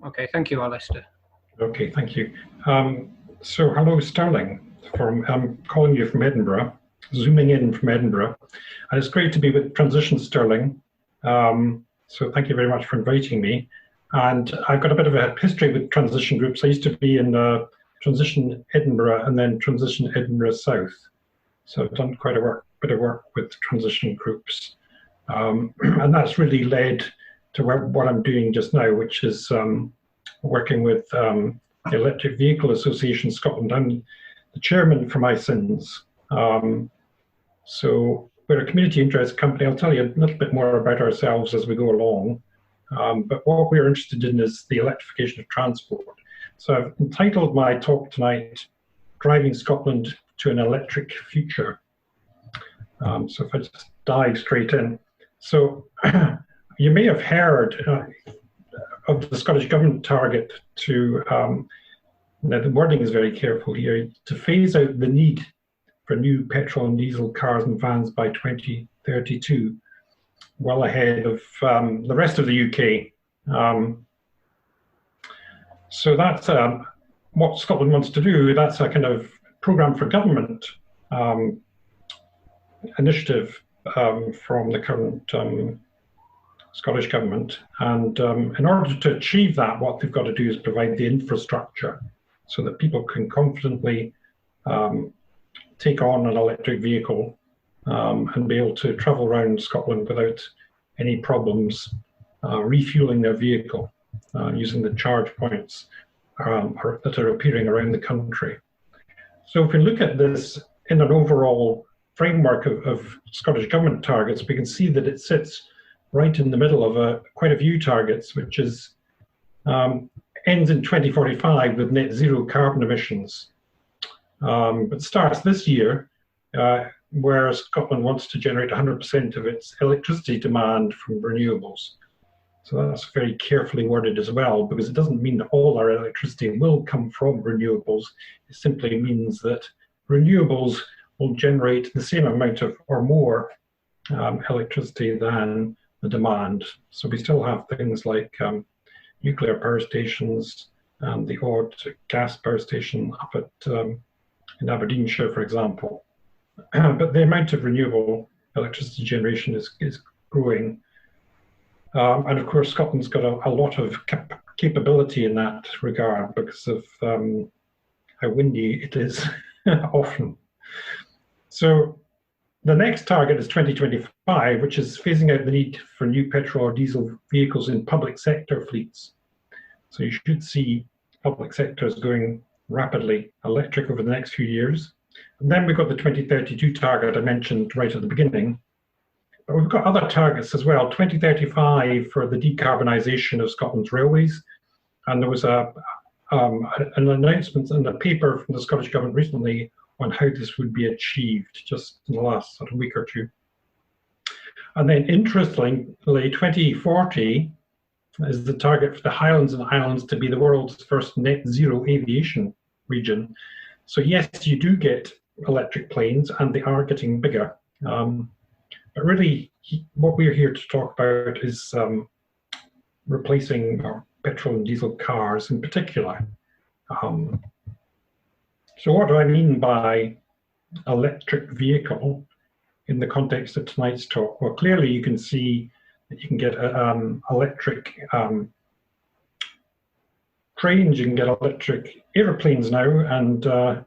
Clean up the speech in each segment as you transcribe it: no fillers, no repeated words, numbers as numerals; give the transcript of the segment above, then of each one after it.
Okay, thank you, Alistair. Okay, thank you. So hello, Sterling. I'm calling you from Edinburgh, zooming in from Edinburgh. And it's great to be with Transition Sterling. So thank you very much for inviting me. And I've got a bit of a history with transition groups. I used to be in Transition Edinburgh and then Transition Edinburgh South. So I've done quite a bit of work with transition groups. And that's really led to what I'm doing just now, which is working with the Electric Vehicle Association Scotland. I'm the chairman for my sins. So we're a community interest company. I'll tell you a little bit more about ourselves as we go along. But what we're interested in is the electrification of transport. So I've entitled my talk tonight, Driving Scotland to an Electric Future. So if I just dive straight in. So you may have heard of the Scottish Government target to, now the wording is very careful here, to phase out the need for new petrol and diesel cars and vans by 2032, well ahead of the rest of the UK. So that's what Scotland wants to do. That's a kind of programme for government initiative from the current Scottish Government. And in order to achieve that, what they've got to do is provide the infrastructure so that people can confidently take on an electric vehicle and be able to travel around Scotland without any problems refueling their vehicle using the charge points that are appearing around the country. So if we look at this in an overall framework of Scottish Government targets, we can see that it sits right in the middle of quite a few targets, which is ends in 2045 with net zero carbon emissions. But starts this year, where Scotland wants to generate 100% of its electricity demand from renewables. So that's very carefully worded as well, because it doesn't mean that all our electricity will come from renewables. It simply means that renewables will generate the same amount of or more electricity than the demand. So we still have things like nuclear power stations and the odd gas power station up at in Aberdeenshire, for example. But the amount of renewable electricity generation is growing. And of course, Scotland's got a lot of capability in that regard because of how windy it is often. So the next target is 2025, which is phasing out the need for new petrol or diesel vehicles in public sector fleets. So you should see public sectors going rapidly electric over the next few years. And then we've got the 2032 target I mentioned right at the beginning. But we've got other targets as well, 2035 for the decarbonisation of Scotland's railways. And there was an announcement in the paper from the Scottish Government recently on how this would be achieved just in the last sort of week or two. And then interestingly, 2040 is the target for the Highlands and Islands to be the world's first net zero aviation region. So yes, you do get electric planes and they are getting bigger. But really, what we're here to talk about is replacing our petrol and diesel cars in particular. So what do I mean by electric vehicle in the context of tonight's talk? Well, clearly you can see that you can get electric trains, you can get electric airplanes now, and of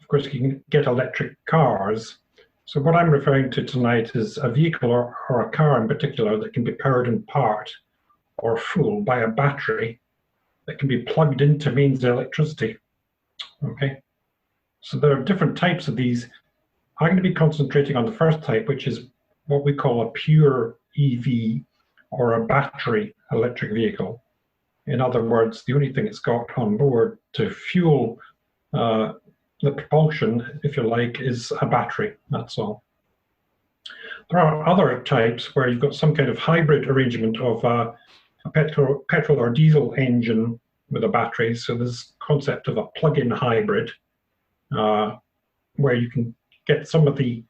course you can get electric cars. So what I'm referring to tonight is a vehicle or a car in particular that can be powered in part or full by a battery that can be plugged into mains electricity. Okay, so there are different types of these. I'm going to be concentrating on the first type, which is what we call a pure EV or a battery electric vehicle. In other words, the only thing it's got on board to fuel the propulsion, if you like, is a battery, that's all. There are other types where you've got some kind of hybrid arrangement of a petrol or diesel engine with a battery. So there's concept of a plug-in hybrid where you can get some of the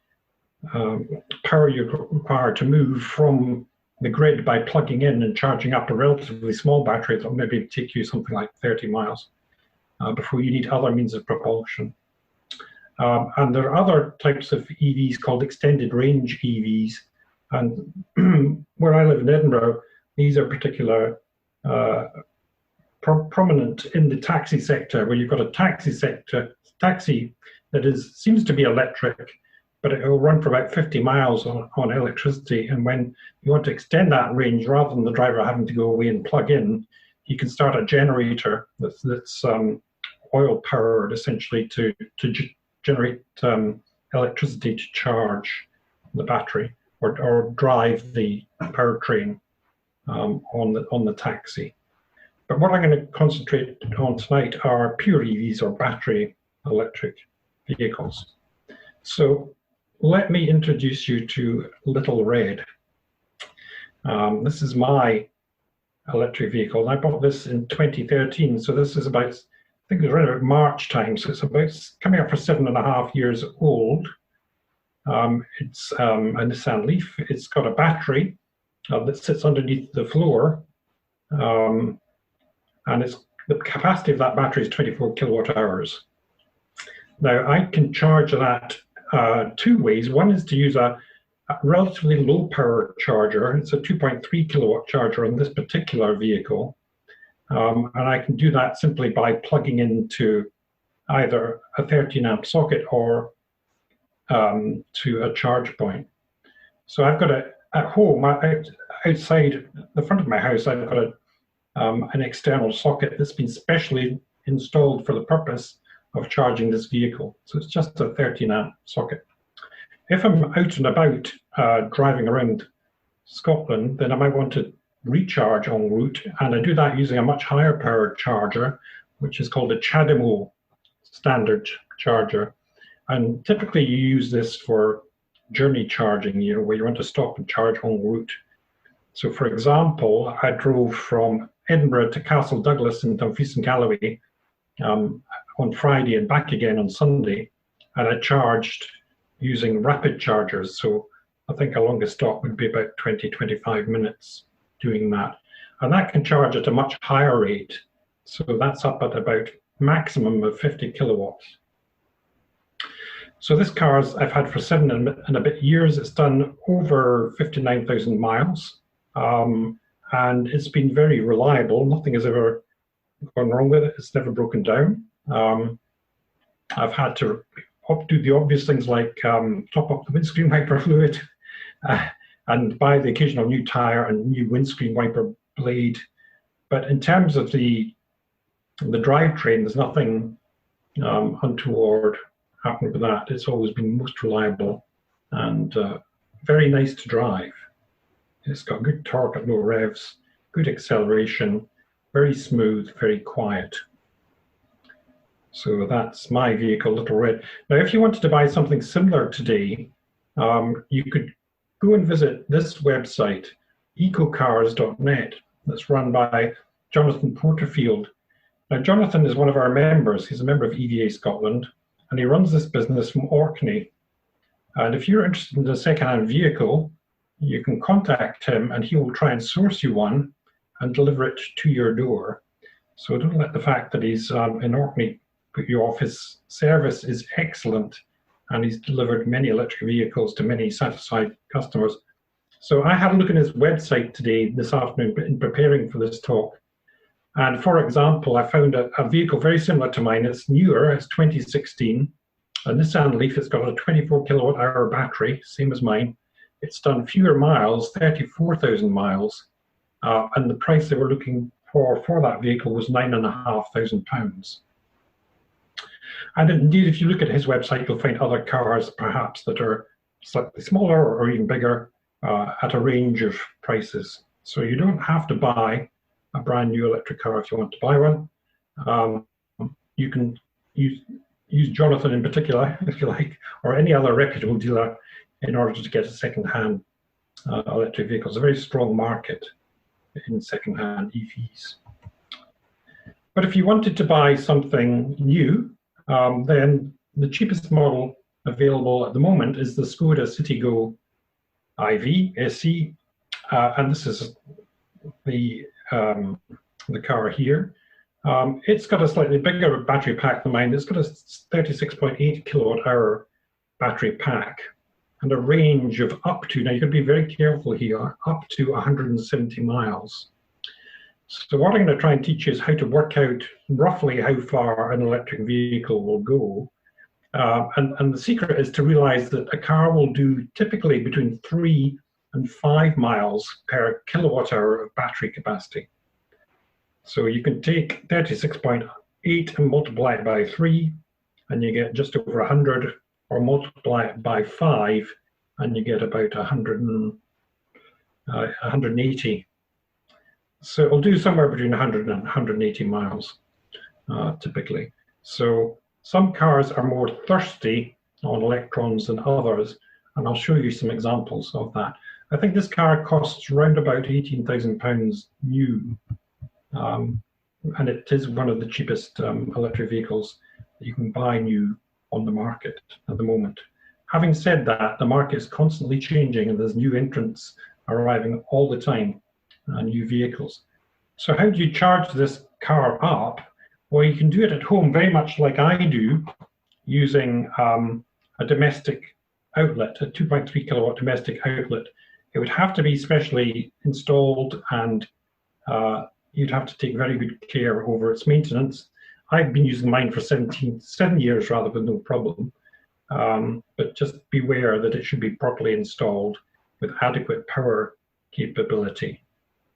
power you require to move from the grid by plugging in and charging up a relatively small battery that will maybe take you something like 30 miles before you need other means of propulsion. And there are other types of EVs called extended range EVs. And where I live in Edinburgh, these are particular prominent in the taxi sector, where you've got a taxi that seems to be electric, but it will run for about 50 miles on electricity. And when you want to extend that range, rather than the driver having to go away and plug in, you can start a generator that's oil powered, essentially, to generate electricity to charge the battery or drive the powertrain on the taxi. But what I'm going to concentrate on tonight are pure EVs, or battery electric vehicles. So let me introduce you to Little Red. This is my electric vehicle. I bought this in 2013, so this is about, I think it was around about March time, so it's about coming up for 7.5 years old. It's a Nissan Leaf. It's got a battery that sits underneath the floor, and the capacity of that battery is 24 kilowatt hours. Now, I can charge that two ways. One is to use a relatively low power charger. It's a 2.3 kilowatt charger on this particular vehicle. And I can do that simply by plugging into either a 13 amp socket or to a charge point. So I've got at home, outside the front of my house, I've got an external socket that's been specially installed for the purpose of charging this vehicle. So it's just a 13 amp socket. If I'm out and about driving around Scotland, then I might want to recharge en route, and I do that using a much higher powered charger, which is called a CHAdeMO standard charger. And typically you use this for journey charging, where you want to stop and charge en route. So for example, I drove from Edinburgh to Castle Douglas in Dumfries and Galloway on Friday and back again on Sunday, and I charged using rapid chargers. So I think a longest stop would be about 20-25 minutes doing that. And that can charge at a much higher rate. So that's up at about maximum of 50 kilowatts. So this car I've had for 7 and a bit years. It's done over 59,000 miles. And it's been very reliable. Nothing has ever gone wrong with it. It's never broken down. I've had to do the obvious things like top up the windscreen wiper fluid and buy the occasional new tire and new windscreen wiper blade. But in terms of the drivetrain, there's nothing untoward happened with that. It's always been most reliable and very nice to drive. It's got good torque at low revs, good acceleration, very smooth, very quiet. So that's my vehicle, Little Red. Now, if you wanted to buy something similar today, you could go and visit this website, ecocars.net, that's run by Jonathan Porterfield. Now, Jonathan is one of our members. He's a member of EVA Scotland, and he runs this business from Orkney. And if you're interested in a second-hand vehicle, you can contact him and he will try and source you one and deliver it to your door. So don't let the fact that he's in Orkney put you off. His service is excellent, and he's delivered many electric vehicles to many satisfied customers. So I had a look at his website today, this afternoon, in preparing for this talk. And for example, I found a vehicle very similar to mine. It's newer, it's 2016. A Nissan Leaf. It's got a 24 kilowatt hour battery, same as mine. It's done fewer miles, 34,000 miles. And the price they were looking for that vehicle was £9,500. And indeed, if you look at his website, you'll find other cars perhaps that are slightly smaller or even bigger at a range of prices. So you don't have to buy a brand new electric car if you want to buy one. You can use Jonathan in particular, if you like, or any other reputable dealer in order to get a second-hand electric vehicle. It's a very strong market in second-hand EVs. But if you wanted to buy something new, then the cheapest model available at the moment is the Skoda Citigo IV SE, and this is the car here. It's got a slightly bigger battery pack than mine. It's got a 36.8 kilowatt hour battery pack and a range of up to, now you've got to be very careful here, up to 170 miles. So what I'm going to try and teach you is how to work out roughly how far an electric vehicle will go. And the secret is to realize that a car will do typically between 3 and 5 miles per kilowatt hour of battery capacity. So you can take 36.8 and multiply it by 3, and you get just over 100, or multiply it by 5, and you get about 180. So it'll do somewhere between 100 and 180 miles, typically. So some cars are more thirsty on electrons than others, and I'll show you some examples of that. I think this car costs around about £18,000 new, and it is one of the cheapest electric vehicles that you can buy new on the market at the moment. Having said that, the market is constantly changing and there's new entrants arriving all the time, new vehicles. So how do you charge this car up? Well, you can do it at home very much like I do, using a domestic outlet, a 2.3 kilowatt domestic outlet. It would have to be specially installed, and you'd have to take very good care over its maintenance. I've been using mine for 7 years rather, with no problem. But just beware that it should be properly installed with adequate power capability.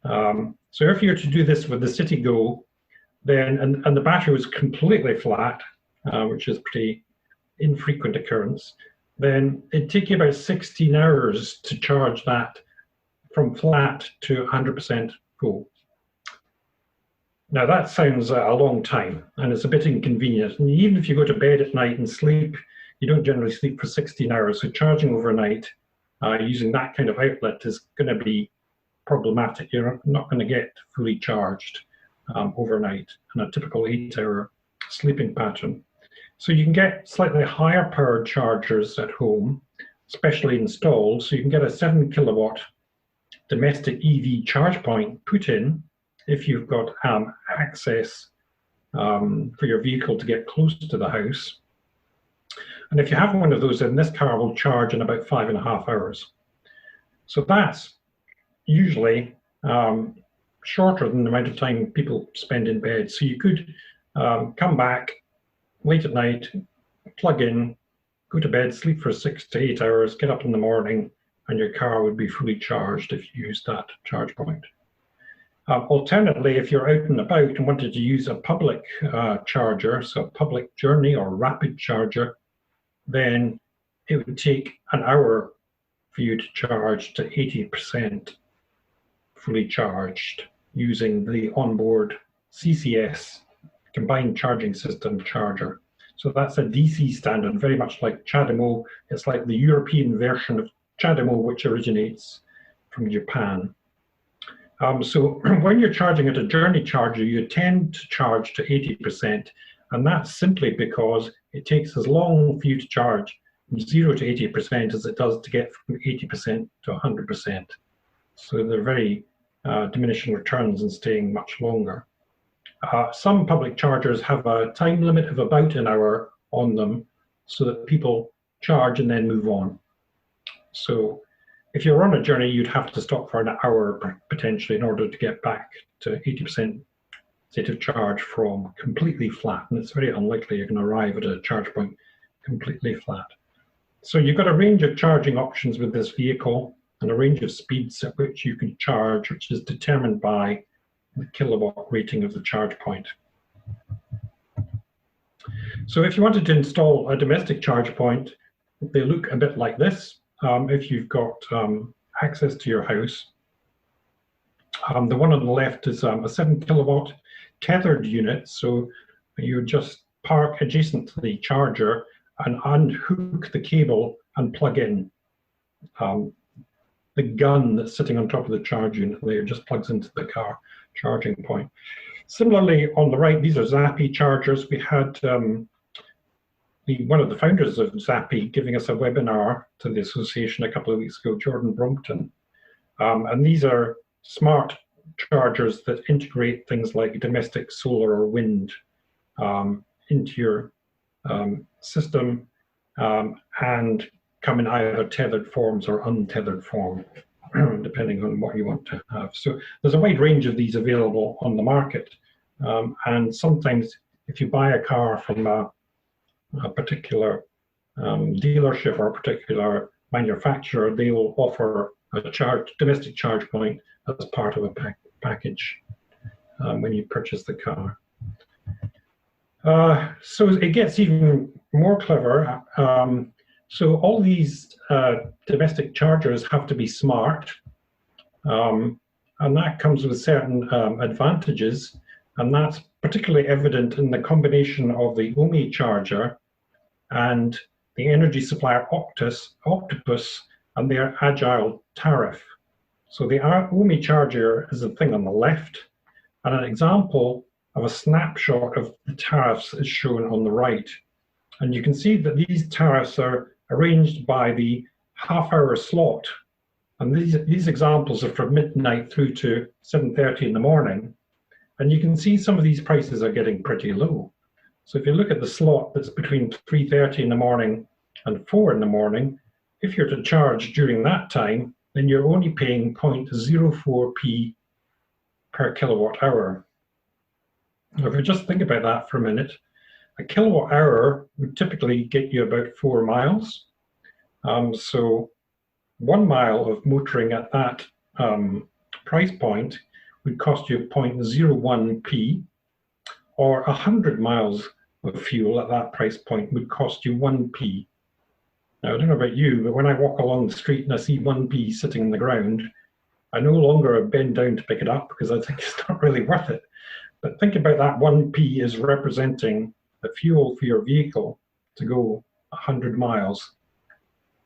So if you were to do this with the CityGo, then, and the battery was completely flat, which is pretty infrequent occurrence, then it'd take you about 16 hours to charge that from flat to 100% full. Now that sounds a long time, and it's a bit inconvenient. And even if you go to bed at night and sleep, you don't generally sleep for 16 hours. So charging overnight using that kind of outlet is going to be problematic. You're not going to get fully charged overnight in a typical 8-hour sleeping pattern. So you can get slightly higher powered chargers at home, specially installed. So you can get a 7 kilowatt domestic EV charge point put in if you've got access for your vehicle to get close to the house. And if you have one of those, then this car will charge in about 5.5 hours. So that's usually shorter than the amount of time people spend in bed. So you could come back late at night, plug in, go to bed, sleep for 6 to 8 hours, get up in the morning, and your car would be fully charged if you used that charge point. Alternatively, if you're out and about and wanted to use a public charger, so a public journey or rapid charger, then it would take an hour for you to charge to 80% fully charged using the onboard CCS, combined charging system charger. So that's a DC standard, very much like CHAdeMO. It's like the European version of CHAdeMO, which originates from Japan. So when you're charging at a journey charger, you tend to charge to 80%, and that's simply because it takes as long for you to charge from 0 to 80% as it does to get from 80% to 100%. So they're very diminishing returns and staying much longer. Some public chargers have a time limit of about an hour on them so that people charge and then move on. So if you're on a journey, you'd have to stop for an hour potentially in order to get back to 80% state of charge from completely flat. And it's very unlikely you're going to arrive at a charge point completely flat. So you've got a range of charging options with this vehicle and a range of speeds at which you can charge, which is determined by the kilowatt rating of the charge point. So if you wanted to install a domestic charge point, they look a bit like this. If you've got access to your house. The one on the left is a 7 kilowatt tethered unit, so you just park adjacent to the charger and unhook the cable and plug in. The gun that's sitting on top of the charge unit there just plugs into the car charging point. Similarly, on the right, these are Zappi chargers. We had one of the founders of Zappi giving us a webinar to the association a couple of weeks ago, Jordan Brompton. And these are smart chargers that integrate things like domestic solar or wind into your system and come in either tethered forms or untethered form, depending on what you want to have. So there's a wide range of these available on the market. And sometimes if you buy a car from a particular dealership or a particular manufacturer, they will offer a domestic charge point as part of a package when you purchase the car. So it gets even more clever. So all these domestic chargers have to be smart, and that comes with certain advantages, and that's particularly evident in the combination of the Ohme charger and the energy supplier Octopus and their Agile tariff. So the Ohme charger is the thing on the left, and an example of a snapshot of the tariffs is shown on the right. And you can see that these tariffs are arranged by the half-hour slot. And these examples are from midnight through to 7:30 in the morning. And you can see some of these prices are getting pretty low. So if you look at the slot that's between 3:30 in the morning and 4 in the morning, if you're to charge during that time, then you're only paying 0.04p per kilowatt hour. Now, if you just think about that for a minute, a kilowatt hour would typically get you about 4 miles. So 1 mile of motoring at that price point would cost you 0.01p, or 100 miles of fuel at that price point would cost you 1p. Now, I don't know about you, but when I walk along the street and I see 1p sitting on the ground, I no longer bend down to pick it up because I think it's not really worth it. But think about that 1p is representing the fuel for your vehicle to go 100 miles,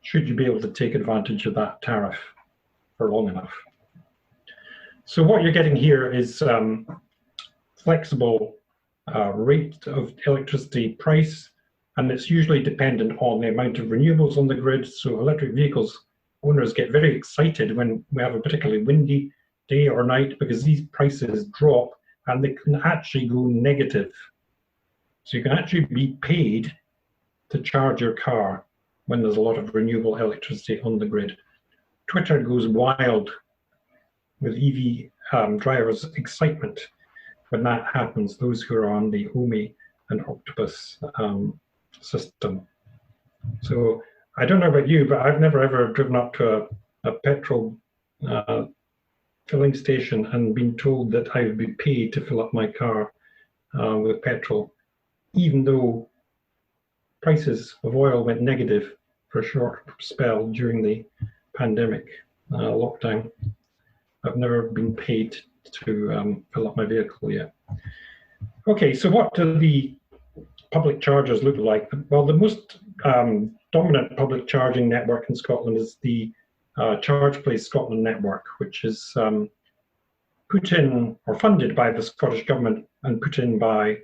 should you be able to take advantage of that tariff for long enough. So what you're getting here is flexible rate of electricity price, and it's usually dependent on the amount of renewables on the grid. So electric vehicles owners get very excited when we have a particularly windy day or night, because these prices drop and they can actually go negative. So you can actually be paid to charge your car when there's a lot of renewable electricity on the grid. Twitter goes wild with EV drivers' excitement when that happens, those who are on the Ohme and Octopus system. So I don't know about you, but I've never ever driven up to a petrol filling station and been told that I would be paid to fill up my car with petrol, even though prices of oil went negative for a short spell during the pandemic lockdown. I've never been paid to fill up my vehicle yet. Okay, so what do the public chargers look like? Well, the most dominant public charging network in Scotland is the ChargePlace Scotland network, which is put in or funded by the Scottish Government and put in by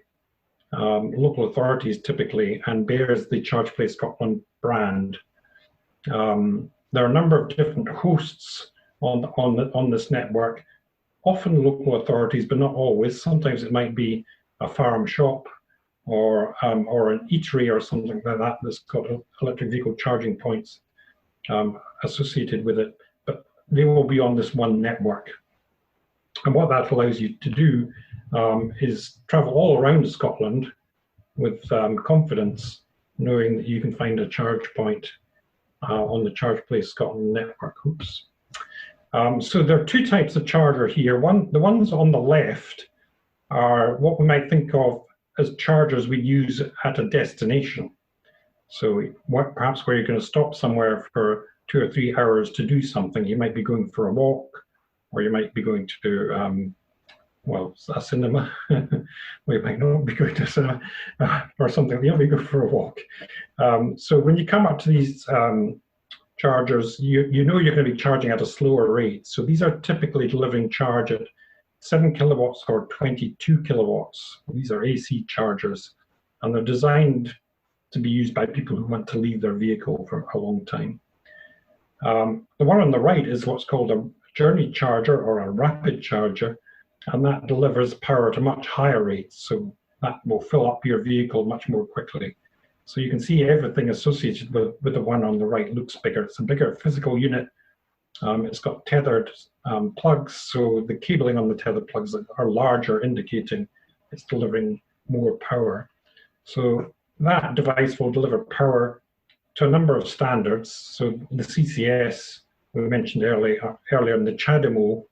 local authorities typically, and bears the ChargePlace Scotland brand. There are a number of different hosts on this network, often local authorities, but not always. Sometimes it might be a farm shop or an eatery or something like that that's got electric vehicle charging points associated with it, but they will be on this one network. And what that allows you to do is travel all around Scotland with confidence, knowing that you can find a charge point on the ChargePlace Scotland network. Oops. So there are two types of charger here. The ones on the left are what we might think of as chargers we use at a destination. So perhaps where you're going to stop somewhere for 2 or 3 hours to do something. You might be going for a walk, or you might be going to, well, a cinema. Well, you might not be going to a cinema or something. You may go for a walk. So when you come up to these chargers, you know you're going to be charging at a slower rate. So these are typically delivering charge at 7 kilowatts or 22 kilowatts. These are AC chargers, and they're designed to be used by people who want to leave their vehicle for a long time. The one on the right is what's called a journey charger or a rapid charger, and that delivers power at a much higher rate. So that will fill up your vehicle much more quickly. So you can see everything associated with the one on the right looks bigger. It's a bigger physical unit. It's got tethered plugs, so the cabling on the tethered plugs are larger, indicating it's delivering more power. So that device will deliver power to a number of standards. So the CCS we mentioned earlier in the CHAdeMO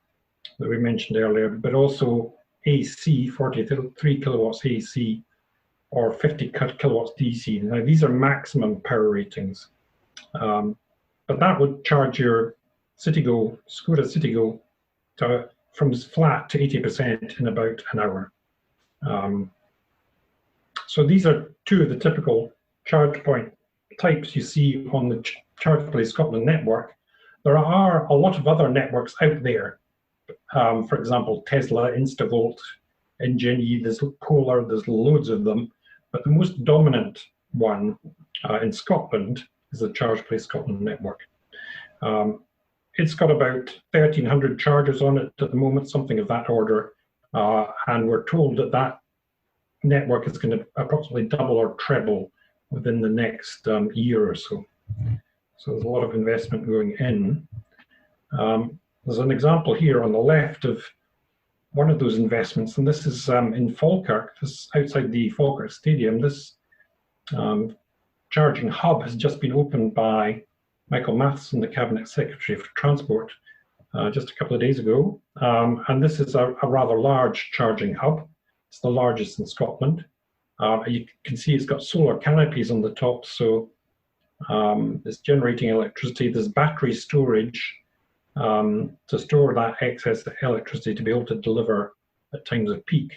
that we mentioned earlier, but also AC, 43 kilowatts AC, or 50 kilowatts DC. Now these are maximum power ratings, but that would charge your Skoda Citigo from flat to 80% in about an hour. So these are two of the typical charge point types you see on the ChargePlace Scotland network. There are a lot of other networks out there. For example, Tesla, Instavolt, Engenie, there's Polar, there's loads of them. But the most dominant one in Scotland is the ChargePlace Scotland network. It's got about 1,300 chargers on it at the moment, something of that order. And we're told that that network is going to approximately double or treble within the next year or so. So there's a lot of investment going in. There's an example here on the left of one of those investments, and this is in Falkirk, this outside the Falkirk Stadium. This charging hub has just been opened by Michael Matheson, the Cabinet Secretary for Transport, just a couple of days ago. And this is a rather large charging hub. It's the largest in Scotland. You can see it's got solar canopies on the top, so it's generating electricity. There's battery storage to store that excess electricity to be able to deliver at times of peak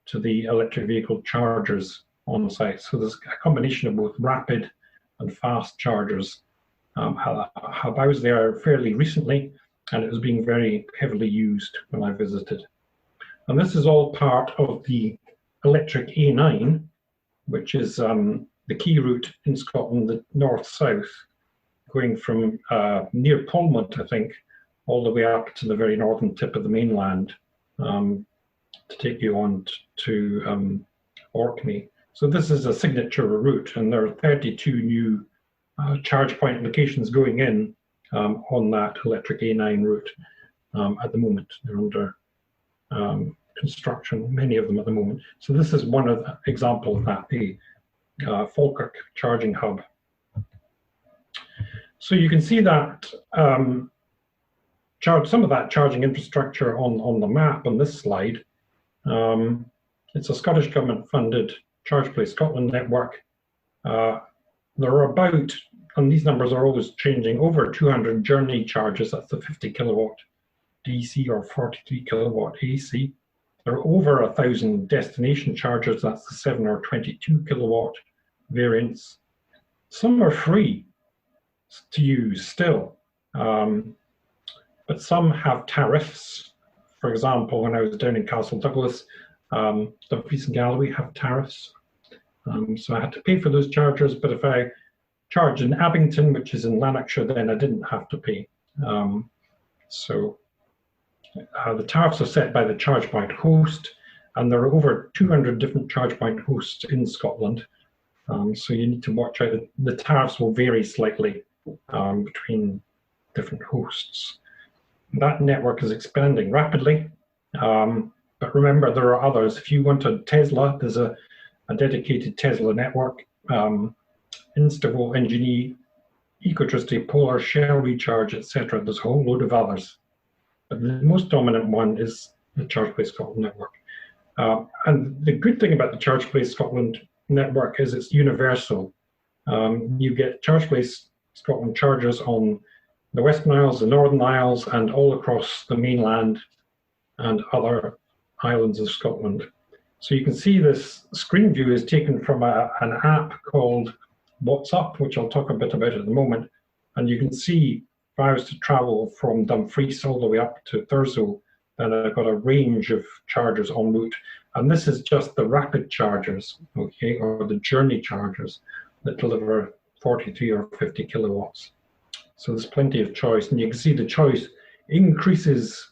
to the electric vehicle chargers on site. So there's a combination of both rapid and fast chargers. I was there fairly recently, and it was being very heavily used when I visited. And this is all part of the electric A9, which is the key route in Scotland, the north-south, going from near Polmont, I think, all the way up to the very northern tip of the mainland to take you on to Orkney. So this is a signature route, and there are 32 new charge point locations going in on that electric A9 route at the moment. They're under construction, many of them at the moment. So this is one of the example of that, the Falkirk charging hub. So you can see that some of that charging infrastructure on the map on this slide. It's a Scottish Government funded ChargePlace Scotland network. There are about, and these numbers are always changing, over 200 journey charges. That's the 50 kilowatt DC or 43 kilowatt AC. There are over 1,000 destination chargers. That's the 7 or 22 kilowatt variants. Some are free to use still, but some have tariffs. For example, when I was down in Castle Douglas, Dumfries and Galloway have tariffs. So I had to pay for those chargers, but if I charged in Abington, which is in Lanarkshire, then I didn't have to pay. The tariffs are set by the charge point host, and there are over 200 different charge point hosts in Scotland. So you need to watch out. The tariffs will vary slightly between different hosts. That network is expanding rapidly, but remember there are others. If you want a Tesla, there's a dedicated Tesla network. Instavolt, Engenie, Ecotricity, Polar, Shell Recharge, etc. There's a whole load of others. But the most dominant one is the ChargePlace Scotland network. And the good thing about the ChargePlace Scotland network is it's universal. You get ChargePlace Scotland chargers on the Western Isles, the Northern Isles, and all across the mainland and other islands of Scotland. So you can see this screen view is taken from an app called What's Up, which I'll talk a bit about at the moment. And you can see if I was to travel from Dumfries all the way up to Thurso, then I've got a range of chargers en route. And this is just the rapid chargers, okay, or the journey chargers that deliver 43 or 50 kilowatts. So there's plenty of choice, and you can see the choice increases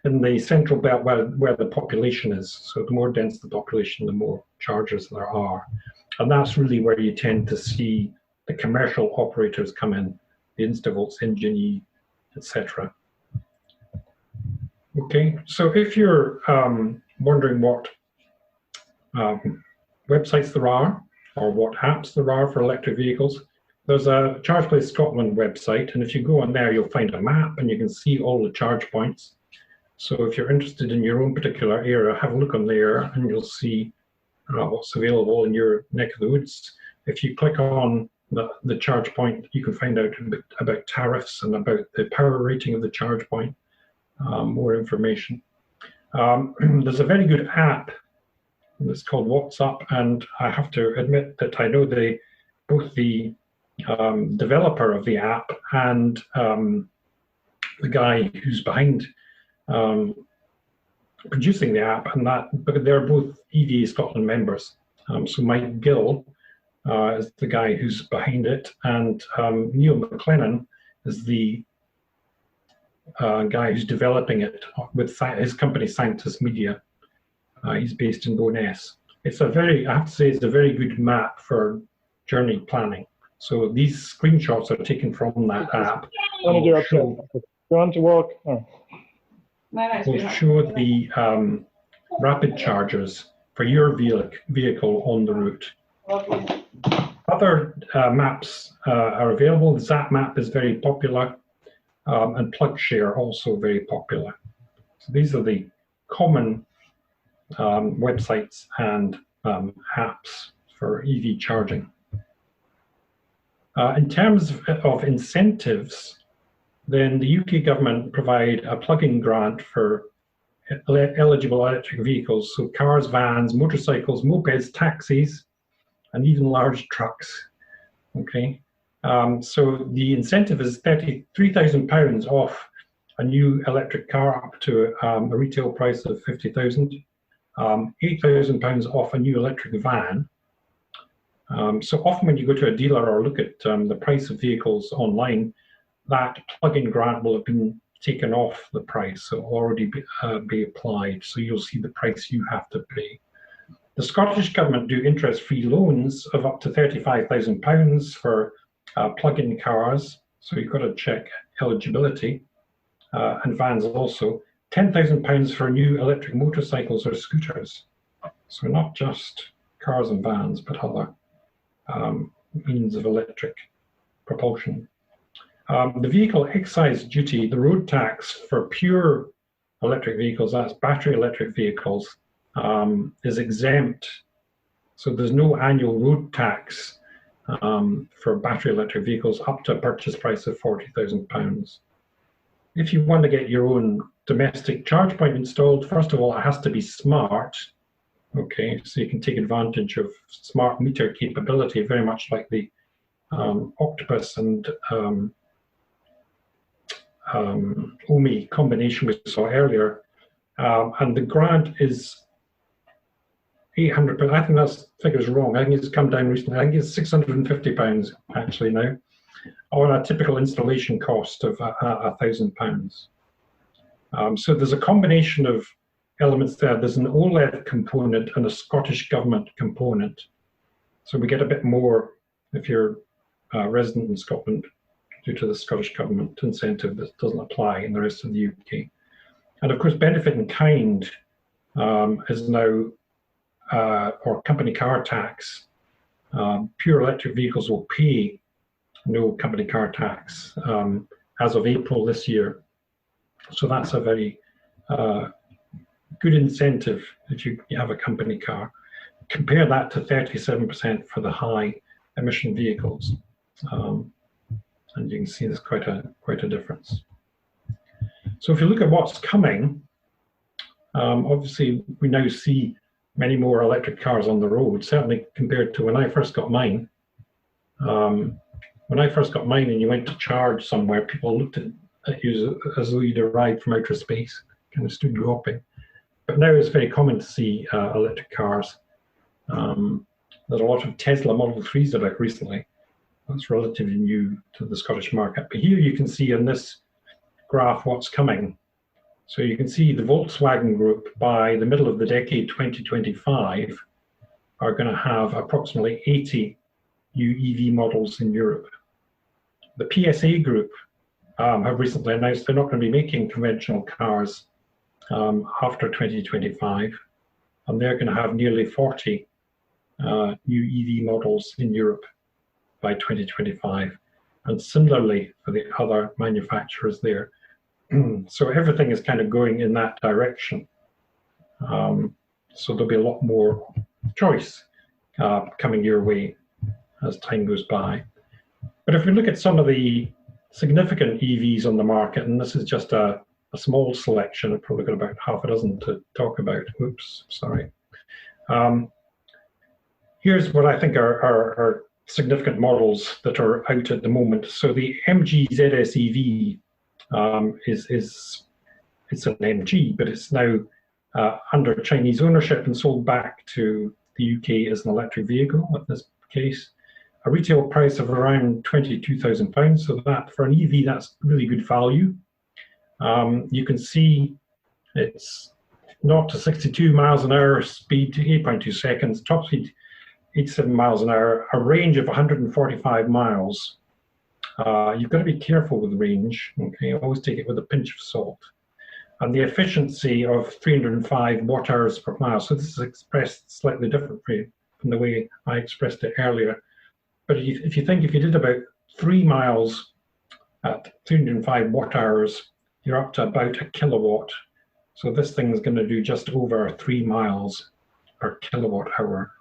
in the central belt where the population is. So the more dense the population, the more chargers there are. And that's really where you tend to see the commercial operators come in, the Instavolts, Engine, etc. Okay, so if you're wondering what websites there are, or what apps there are for electric vehicles, there's a ChargePlace Scotland website, and if you go on there, you'll find a map and you can see all the charge points. So if you're interested in your own particular area, have a look on there and you'll see what's available in your neck of the woods. If you click on the charge point, you can find out about tariffs and about the power rating of the charge point, more information. There's a very good app. It's called WhatsApp, and I have to admit that I know both the developer of the app and the guy who's behind producing the app, and but they're both EVA Scotland members. So Mike Gill is the guy who's behind it, and Neil McLennan is the guy who's developing it with his company Scientist Media. He's based in Bo'ness. It's I have to say, it's a very good map for journey planning. So these screenshots are taken from that app. Want to walk? Oh. Will show the rapid chargers for your vehicle on the route. Other maps are available. The Zap map is very popular, and PlugShare also very popular. So these are the common websites and apps for EV charging. In terms of incentives, then the UK government provide a plug-in grant for eligible electric vehicles, so cars, vans, motorcycles, mopeds, taxis, and even large trucks. Okay, so the incentive is £33,000 off a new electric car up to a retail price of £50,000, £8,000 off a new electric van. So often when you go to a dealer or look at the price of vehicles online, that plug-in grant will have been taken off the price, so it'll already be applied, so you'll see the price you have to pay. The Scottish Government do interest-free loans of up to £35,000 for plug-in cars, so you've got to check eligibility, and vans also. £10,000 for new electric motorcycles or scooters, so not just cars and vans, but other means of electric propulsion. The vehicle excise duty, the road tax for pure electric vehicles, that's battery electric vehicles, is exempt. So there's no annual road tax for battery electric vehicles up to a purchase price of £40,000. If you want to get your own domestic charge point installed, first of all, it has to be smart. Okay, so you can take advantage of smart meter capability, very much like the Octopus and Ohme combination we saw earlier, and the grant is £800. I think that figure's wrong. I think it's come down recently. I think it's £650 actually now, on a typical installation cost of £1,000. So there's a combination of elements there. There's an OLED component and a Scottish Government component. So we get a bit more if you're a resident in Scotland, due to the Scottish Government incentive that doesn't apply in the rest of the UK. And of course, benefit in kind is now, or company car tax. Pure electric vehicles will pay no company car tax as of April this year. So that's a very good incentive if you have a company car. Compare that to 37% for the high emission vehicles. And you can see there's quite a difference. So if you look at what's coming, obviously we now see many more electric cars on the road, certainly compared to when I first got mine. When I first got mine and you went to charge somewhere, people looked at you as though you'd arrived from outer space, kind of stood gawping. But now it's very common to see electric cars. There's a lot of Tesla Model 3s about recently. That's relatively new to the Scottish market. But here you can see in this graph what's coming. So you can see the Volkswagen Group by the middle of the decade 2025 are going to have approximately 80 new EV models in Europe. The PSA Group have recently announced they're not going to be making conventional cars after 2025, and they're going to have nearly 40 new EV models in Europe by 2025, and similarly for the other manufacturers there. So everything is kind of going in that direction. So there'll be a lot more choice coming your way as time goes by. But if we look at some of the significant EVs on the market, and this is just a small selection, I've probably got about half a dozen to talk about. Oops, sorry. Here's what I think are significant models that are out at the moment. So the MG ZS EV it's an MG, but it's now under Chinese ownership and sold back to the UK as an electric vehicle in this case. A retail price of around £22,000. So that for an EV, that's really good value. You can see it's 0 to 62 miles an hour, speed 8.2 seconds, top speed 87 miles an hour, a range of 145 miles. You've got to be careful with range, okay? Always take it with a pinch of salt. And the efficiency of 305 watt hours per mile. So this is expressed slightly differently from the way I expressed it earlier. But if you think if you did about 3 miles at 305 watt hours, you're up to about a kilowatt. So this thing is going to do just over 3 miles per kilowatt hour,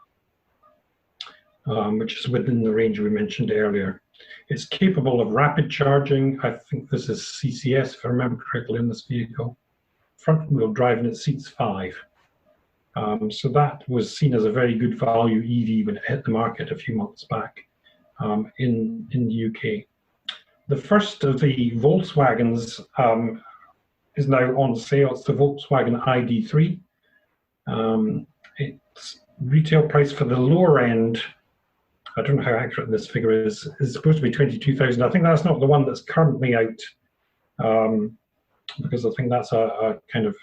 which is within the range we mentioned earlier. It's capable of rapid charging. I think this is CCS, if I remember correctly, in this vehicle. Front wheel drive, and it seats 5. So that was seen as a very good value EV when it hit the market a few months back in the UK. The first of the Volkswagens is now on sale. It's the Volkswagen ID3. Its retail price for the lower end, I don't know how accurate this figure is supposed to be 22,000. I think that's not the one that's currently out, because I think that's a kind of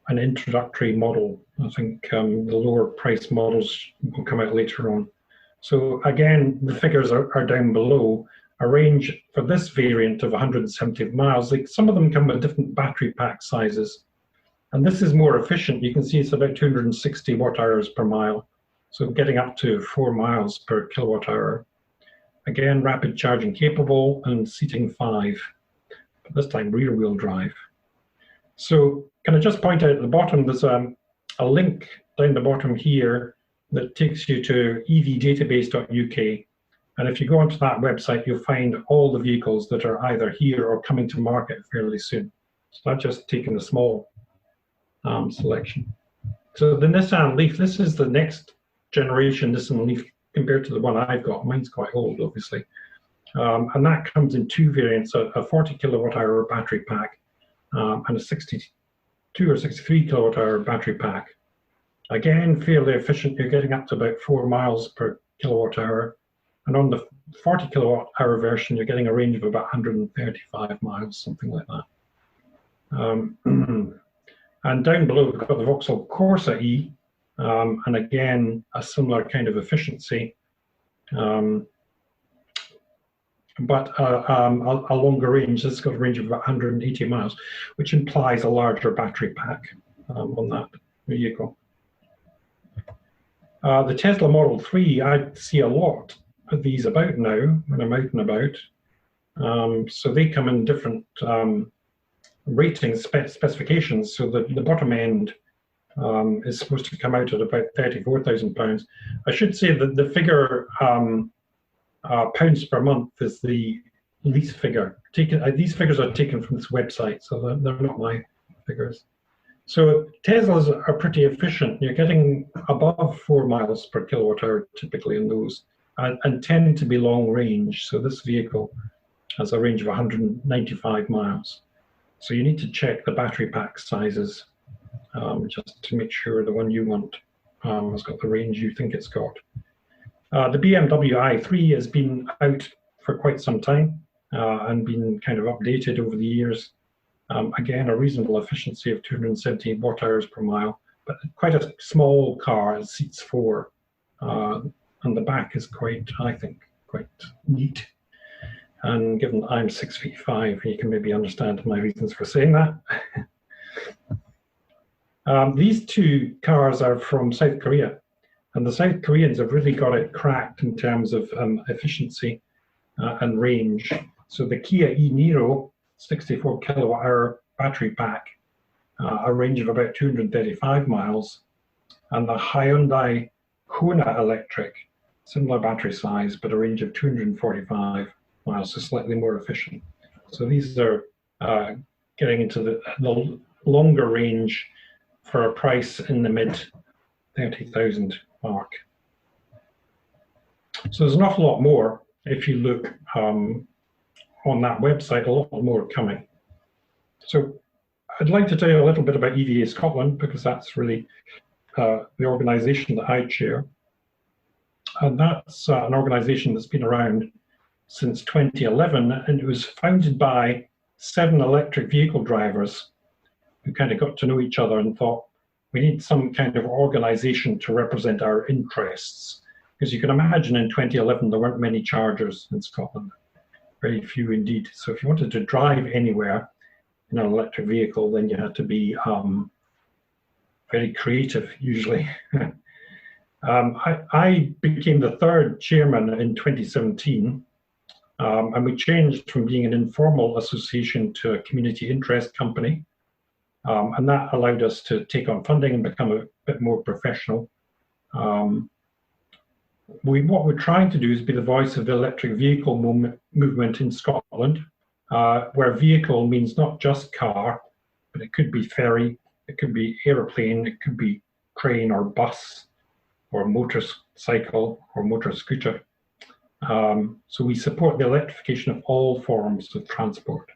an introductory model. I think the lower price models will come out later on. So again, the figures are down below. A range for this variant of 170 miles. Like some of them come with different battery pack sizes, and this is more efficient. You can see it's about 260 watt hours per mile. So getting up to 4 miles per kilowatt hour. Again, rapid charging capable and seating 5, but this time rear wheel drive. So can I just point out at the bottom, there's a link down the bottom here that takes you to evdatabase.uk. And if you go onto that website, you'll find all the vehicles that are either here or coming to market fairly soon. So I've just taken a small selection. So the Nissan Leaf, this is the next generation Nissan Leaf compared to the one I've got. Mine's quite old, obviously. And that comes in 2 variants, a 40 kilowatt hour battery pack and a 62 or 63 kilowatt hour battery pack. Again, fairly efficient. You're getting up to about 4 miles per kilowatt hour. And on the 40 kilowatt hour version, you're getting a range of about 135 miles, something like that. And down below, we've got the Vauxhall Corsa E, and again, a similar kind of efficiency, but a longer range. It's got a range of about 180 miles, which implies a larger battery pack on that vehicle. The Tesla Model 3, I see a lot of these about now when I'm out and about. So they come in different rating specifications. So the bottom end is supposed to come out at about £34,000. I should say that the figure pounds per month is the lease figure. These figures are taken from this website, so they're not my figures. So Teslas are pretty efficient. You're getting above 4 miles per kilowatt hour typically in those, and tend to be long range. So this vehicle has a range of 195 miles. So you need to check the battery pack sizes just to make sure the one you want has got the range you think it's got. The BMW i3 has been out for quite some time. and been kind of updated over the years. Again, a reasonable efficiency of 217 watt-hours per mile, but quite a small car. It seats 4, and the back is quite, I think, quite neat. And given that I'm 6'5", you can maybe understand my reasons for saying that. These 2 cars are from South Korea, and the South Koreans have really got it cracked in terms of efficiency and range. So the Kia e-Niro 64 kilowatt-hour battery pack, a range of about 235 miles, and the Hyundai Kona electric, similar battery size, but a range of 245 miles, so slightly more efficient. So these are getting into the longer range for a price in the mid 30,000 mark. So there's an awful lot more. If you look on that website, a lot more coming. So I'd like to tell you a little bit about EVA Scotland, because that's really the organisation that I chair. And that's an organisation that's been around since 2011, and it was founded by 7 electric vehicle drivers who kind of got to know each other and thought, we need some kind of organisation to represent our interests. Because you can imagine in 2011, there weren't many chargers in Scotland. Very few indeed. So if you wanted to drive anywhere in an electric vehicle, then you had to be very creative, usually. I became the 3rd chairman in 2017, and we changed from being an informal association to a community interest company, and that allowed us to take on funding and become a bit more professional. What we're trying to do is be the voice of the electric vehicle movement in Scotland, where vehicle means not just car, but it could be ferry, it could be aeroplane, it could be train or bus, or motorcycle or motor scooter. So we support the electrification of all forms of transport.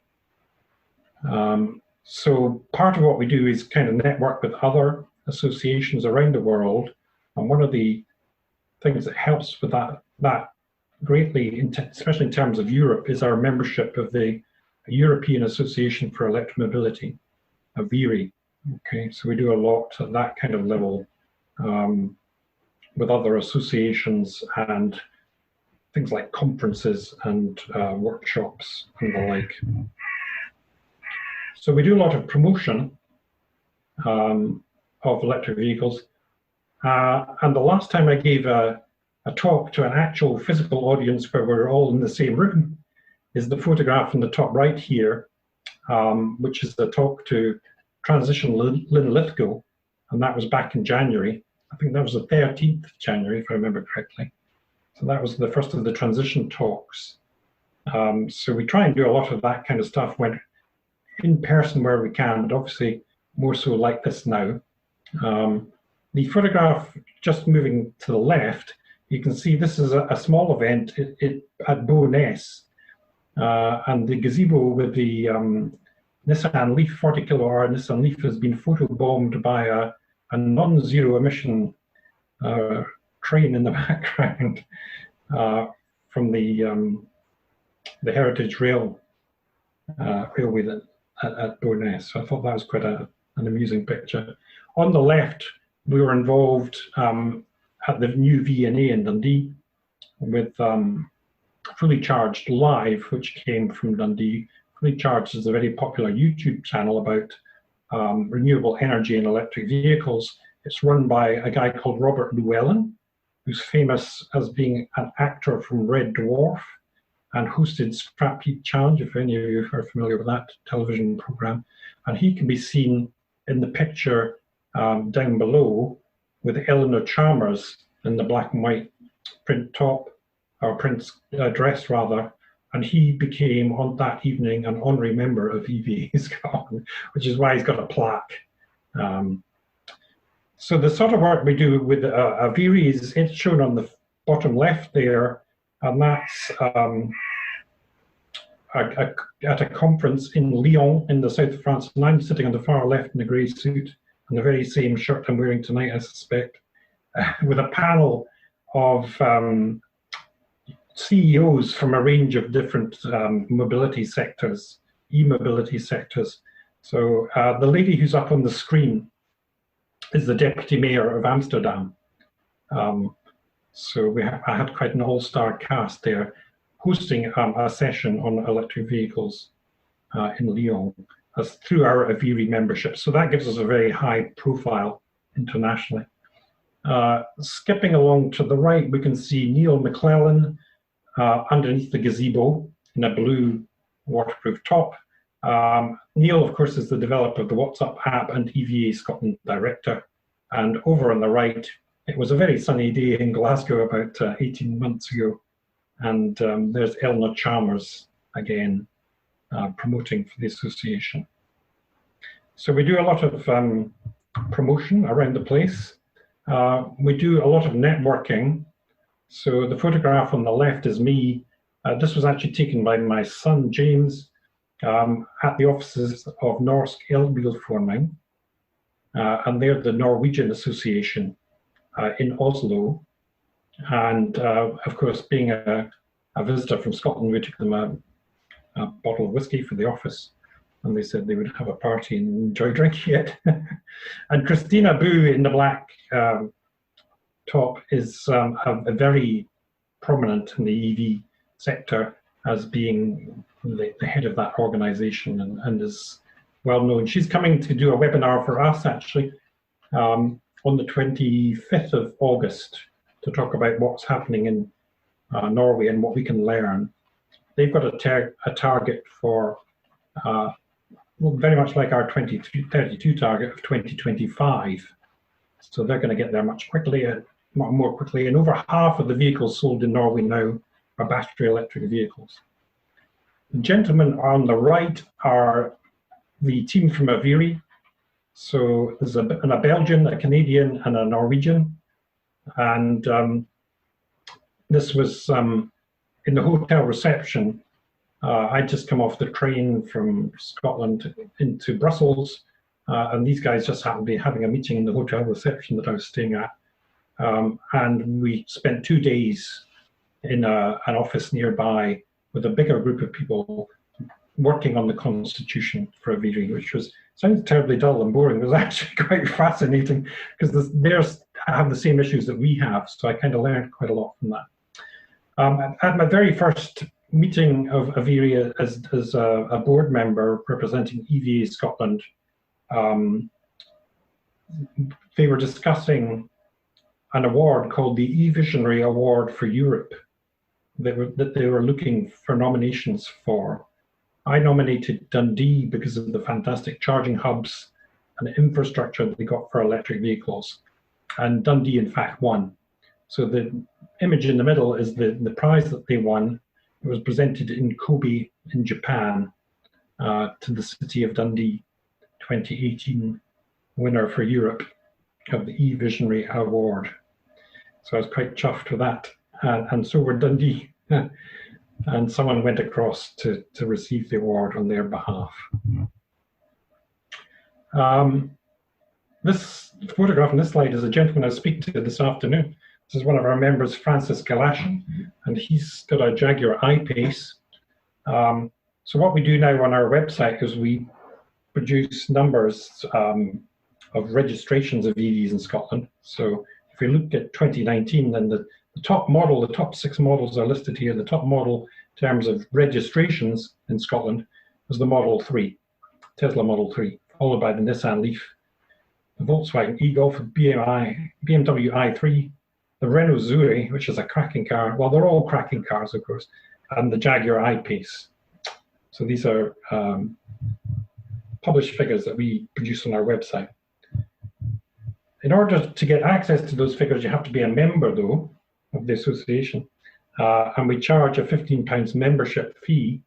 So part of what we do is kind of network with other associations around the world, and one of the things that helps with that greatly, especially in terms of Europe, is our membership of the European Association for Electromobility, EVA. Okay, so we do a lot at that kind of level with other associations and things like conferences and workshops and the like. So we do a lot of promotion of electric vehicles. And the last time I gave a talk to an actual physical audience where we're all in the same room is the photograph in the top right here, which is the talk to Transition Lynn Lithgow, and that was back in January. I think that was the 13th of January, if I remember correctly. So that was the first of the transition talks. So we try and do a lot of that kind of stuff when in person where we can, but obviously more so like this now. The photograph just moving to the left, you can see this is a small event at Bo'ness, and the gazebo with the Nissan Leaf 40 kilowatt Nissan Leaf has been photobombed by a non-zero emission train in the background from the Heritage Railway at Bo'ness. So I thought that was quite an amusing picture. On the left, we were involved at the new V&A in Dundee with Fully Charged Live, which came from Dundee. Fully Charged is a very popular YouTube channel about renewable energy and electric vehicles. It's run by a guy called Robert Llewellyn, who's famous as being an actor from Red Dwarf and hosted Scrap Heap Challenge, if any of you are familiar with that television program. And he can be seen in the picture down below with Eleanor Chalmers in the black and white print top, or print dress rather, and he became on that evening an honorary member of EVA Scotland, which is why he's got a plaque. So the sort of work we do with EVA is it's shown on the bottom left there, and that's at a conference in Lyon in the south of France, and I'm sitting on the far left in a grey suit and the very same shirt I'm wearing tonight, I suspect, with a panel of CEOs from a range of different mobility sectors, e-mobility sectors. So the lady who's up on the screen is the deputy mayor of Amsterdam. So I had quite an all-star cast there hosting a session on electric vehicles in Lyon as through our EVA membership. So that gives us a very high profile internationally. Skipping along to the right, we can see Neil McClellan underneath the gazebo in a blue waterproof top. Neil, of course, is the developer of the WhatsApp app and EVA Scotland director. And over on the right, it was a very sunny day in Glasgow about 18 months ago. And there's Eleanor Chalmers again promoting for the association. So we do a lot of promotion around the place. We do a lot of networking. So the photograph on the left is me. This was actually taken by my son, James, at the offices of Norsk Elbilforming. And they're the Norwegian Association in Oslo. And of course, being a visitor from Scotland, we took them a bottle of whiskey for the office. And they said they would have a party and enjoy drinking it. And Christina Boo in the black top is a very prominent in the EV sector as being the head of that organization and is well known. She's coming to do a webinar for us actually on the 25th of August to talk about what's happening in Norway and what we can learn. They've got a target for, well, very much like our 2032 target of 2025. So they're going to get there much more quickly. And over half of the vehicles sold in Norway now are battery electric vehicles. The gentlemen on the right are the team from EVA. So there's a Belgian, a Canadian, and a Norwegian. And this was in the hotel reception. I'd just come off the train from Scotland into Brussels, and these guys just happened to be having a meeting in the hotel reception that I was staying at. And we spent 2 days in an office nearby with a bigger group of people working on the constitution for EVA, which sounds terribly dull and boring. It was actually quite fascinating because theirs have the same issues that we have. So I kind of learned quite a lot from that. At my very first meeting of EVA as a board member representing EVA Scotland, they were discussing an award called the E-Visionary Award for Europe that they were looking for nominations for. I nominated Dundee because of the fantastic charging hubs and infrastructure that they got for electric vehicles. And Dundee, in fact, won. So the image in the middle is the prize that they won. It was presented in Kobe in Japan to the city of Dundee, 2018 winner for Europe of the E-Visionary Award. So I was quite chuffed with that. And so were Dundee. And someone went across to receive the award on their behalf. This photograph on this slide is a gentleman I was speaking to this afternoon. This is one of our members, Francis Galashan, and he's got a Jaguar I-Pace. So what we do now on our website is we produce numbers of registrations of EVs in Scotland. So if we look at 2019, then the top model, the top 6 models are listed here. The top model in terms of registrations in Scotland was the Model 3, Tesla Model 3, followed by the Nissan Leaf, the Volkswagen e-Golf, BMW i3, the Renault Zoe, which is a cracking car. Well, they're all cracking cars, of course, and the Jaguar I-Pace. So these are published figures that we produce on our website. In order to get access to those figures, you have to be a member, though, of the association, and we charge a £15 membership fee.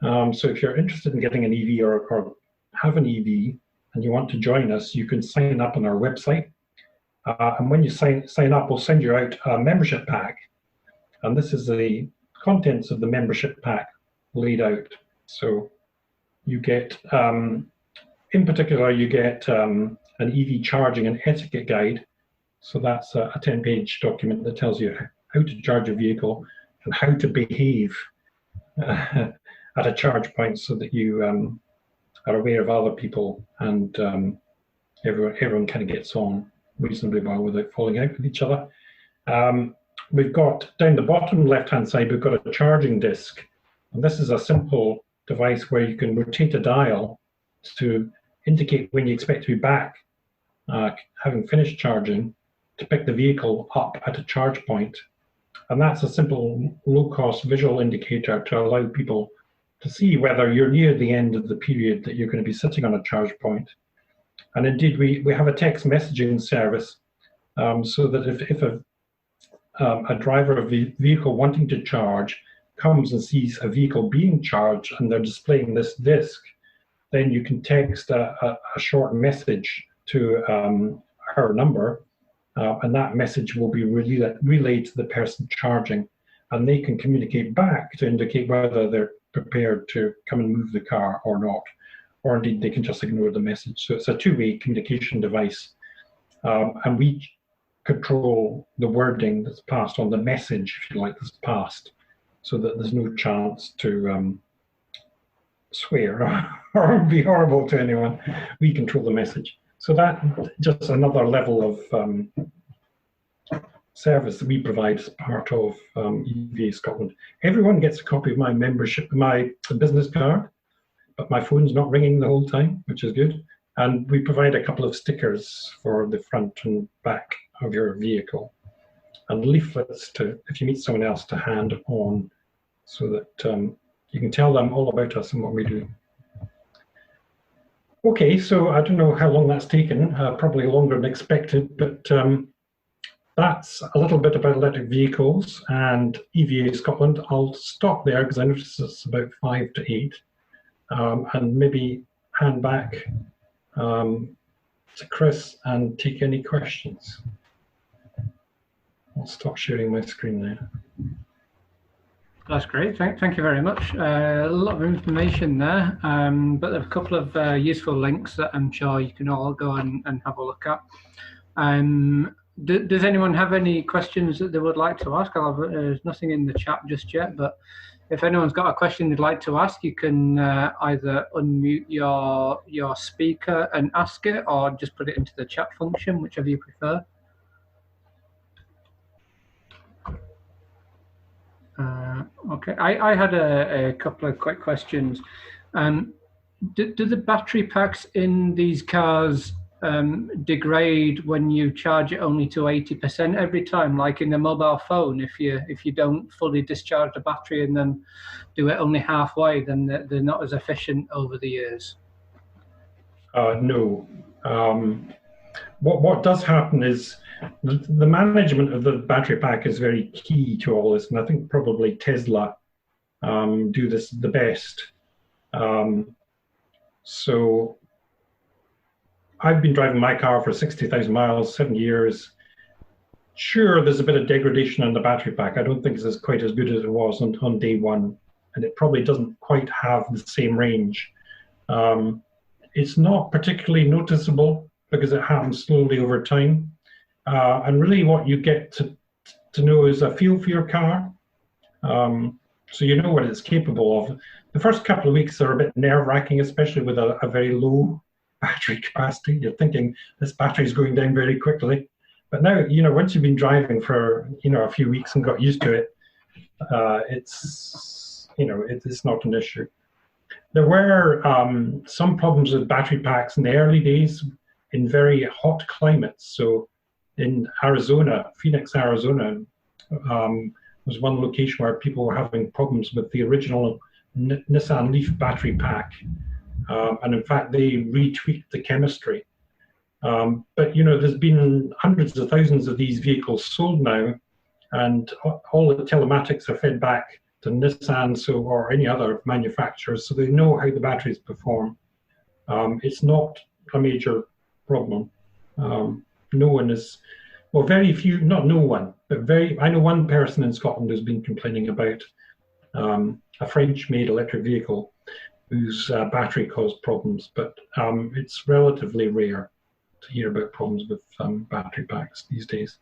So if you're interested in getting an EV or have an EV and you want to join us, you can sign up on our website. And when you sign up, we'll send you out a membership pack. And this is the contents of the membership pack laid out. So you get, in particular, you get an EV charging and etiquette guide. So that's a 10-page document that tells you how to charge a vehicle, and how to behave at a charge point so that you are aware of other people and everyone kind of gets on reasonably well without falling out with each other. We've got down the bottom left-hand side, we've got a charging disc. And this is a simple device where you can rotate a dial to indicate when you expect to be back, having finished charging, to pick the vehicle up at a charge point. And that's a simple low-cost visual indicator to allow people to see whether you're near the end of the period that you're going to be sitting on a charge point. And indeed, we have a text messaging service so that if a driver of the vehicle wanting to charge comes and sees a vehicle being charged and they're displaying this disc, then you can text a short message to her number, and that message will be relayed to the person charging, and they can communicate back to indicate whether they're prepared to come and move the car or not, or indeed they can just ignore the message. So it's a two-way communication device, and we control the wording that's passed on the message, if you like, that's passed, so that there's no chance to swear or be horrible to anyone. We control the message. So that just another level of service that we provide as part of EVA Scotland. Everyone gets a copy of my membership, my business card, but my phone's not ringing the whole time, which is good. And we provide a couple of stickers for the front and back of your vehicle, and leaflets to, if you meet someone else, to hand on, so that you can tell them all about us and what we do. Okay, so I don't know how long that's taken, probably longer than expected, but that's a little bit about electric vehicles and EVA Scotland. I'll stop there because I noticed it's about 5 to 8, and maybe hand back to Chris and take any questions. I'll stop sharing my screen now. That's great. Thank you very much. A lot of information there, but there are a couple of useful links that I'm sure you can all go and have a look at. Does anyone have any questions that they would like to ask? There's nothing in the chat just yet, but if anyone's got a question they'd like to ask, you can either unmute your speaker and ask it, or just put it into the chat function, whichever you prefer. Okay, I had a couple of quick questions. Do the battery packs in these cars degrade when you charge it only to 80% every time, like in a mobile phone? If you don't fully discharge the battery and then do it only halfway, then they're not as efficient over the years? No. What does happen is the management of the battery pack is very key to all this, and I think probably Tesla do this the best. So I've been driving my car for 60,000 miles, 7 years. Sure, there's a bit of degradation on the battery pack. I don't think it's quite as good as it was on day one, and it probably doesn't quite have the same range. It's not particularly noticeable because it happens slowly over time. And really what you get to know is a feel for your car. So you know what it's capable of. The first couple of weeks are a bit nerve-wracking, especially with a very low battery capacity. You're thinking this battery is going down very quickly. But now, once you've been driving for, a few weeks and got used to it, it's not an issue. There were some problems with battery packs in the early days in very hot climates. So in Arizona, Phoenix, Arizona, was one location where people were having problems with the original Nissan Leaf battery pack. And in fact, they retweaked the chemistry. But, there's been hundreds of thousands of these vehicles sold now, and all the telematics are fed back to Nissan or any other manufacturers, so they know how the batteries perform. It's not a major problem. No one is, well, very few, not no one, but I know one person in Scotland who's been complaining about a French-made electric vehicle whose battery caused problems, but it's relatively rare to hear about problems with battery packs these days.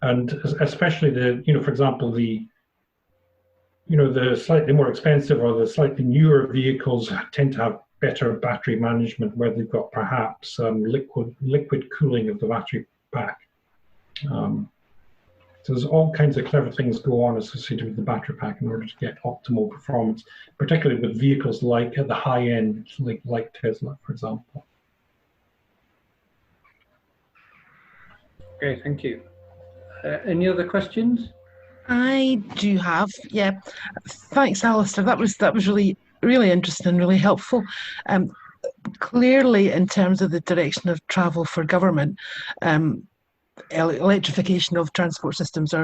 And especially for example, the the slightly more expensive or the slightly newer vehicles tend to have better battery management, where they've got perhaps liquid cooling of the battery pack. So there's all kinds of clever things go on associated with the battery pack in order to get optimal performance, particularly with vehicles like at the high end, like Tesla, for example. Okay, thank you. Any other questions? I do have, yeah. Thanks, Alistair. That was really interesting, really helpful. Clearly, in terms of the direction of travel for government, electrification of transport systems